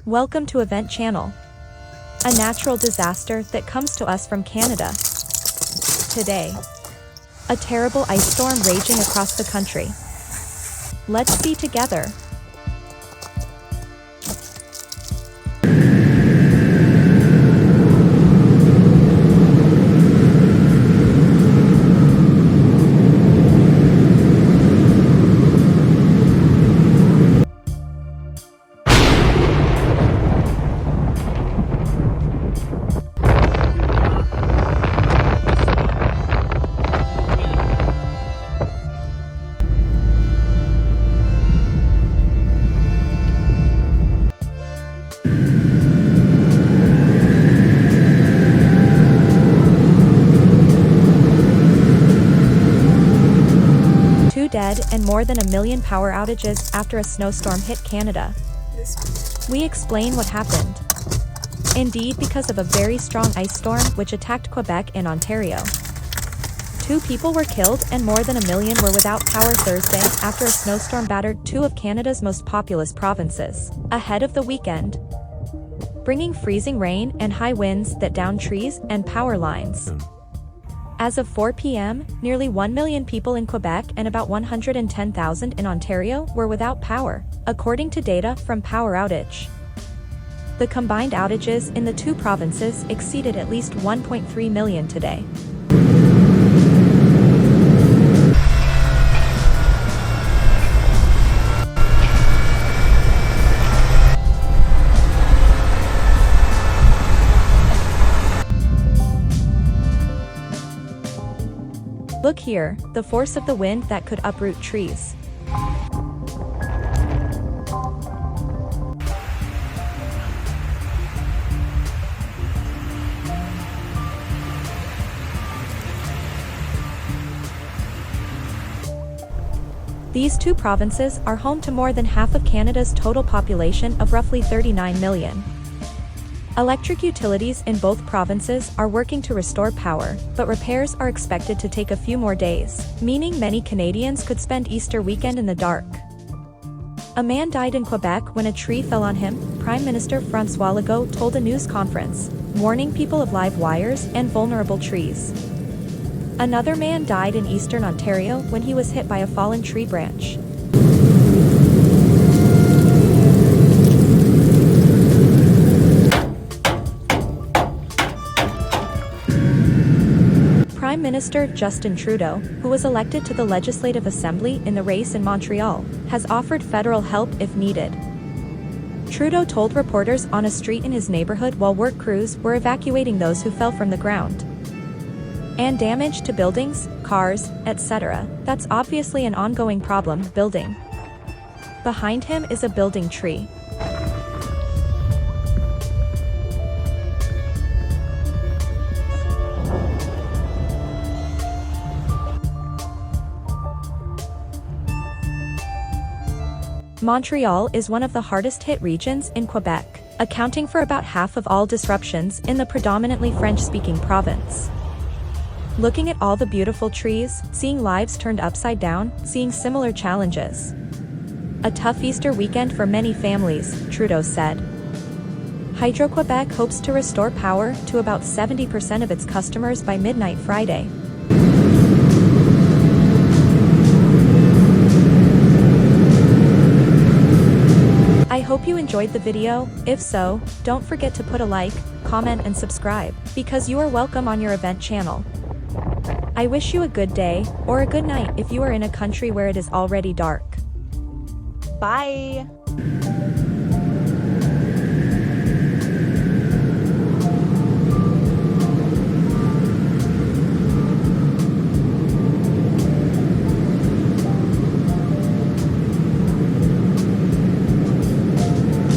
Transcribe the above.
Welcome to Event Channel, a natural disaster that comes to us from Canada. Today, a terrible ice storm raging across the country. Let's see together. Dead and more than 1 million power outages after a snowstorm hit Canada. We explain what happened. Indeed, because of a very strong ice storm which attacked Quebec and Ontario. 2 people were killed and more than 1 million were without power Thursday after a snowstorm battered 2 of Canada's most populous provinces, ahead of the weekend, bringing freezing rain and high winds that downed trees and power lines. As of 4 p.m., nearly 1 million people in Quebec and about 110,000 in Ontario were without power, according to data from Power Outage. The combined outages in the 2 provinces exceeded at least 1.3 million today. Look here, the force of the wind that could uproot trees. These 2 provinces are home to more than half of Canada's total population of roughly 39 million. Electric utilities in both provinces are working to restore power, but repairs are expected to take a few more days, meaning many Canadians could spend Easter weekend in the dark. A man died in Quebec when a tree fell on him, Prime Minister François Legault told a news conference, warning people of live wires and vulnerable trees. Another man died in eastern Ontario when he was hit by a fallen tree branch. Prime Minister Justin Trudeau, who was elected to the Legislative Assembly in the race in Montreal, has offered federal help if needed. Trudeau told reporters on a street in his neighborhood while work crews were evacuating those who fell from the ground. And damage to buildings, cars, etc. That's obviously an ongoing problem. Building. Behind him is a building tree. Montreal is one of the hardest hit regions in Quebec, accounting for about half of all disruptions in the predominantly French-speaking province. Looking at all the beautiful trees, seeing lives turned upside down, seeing similar challenges. A tough Easter weekend for many families, Trudeau said. Hydro-Quebec hopes to restore power to about 70% of its customers by midnight Friday. I hope you enjoyed the video. If so, don't forget to put a like, comment and subscribe, because you are welcome on your event channel. I wish you a good day, or a good night if you are in a country where it is already dark. Bye!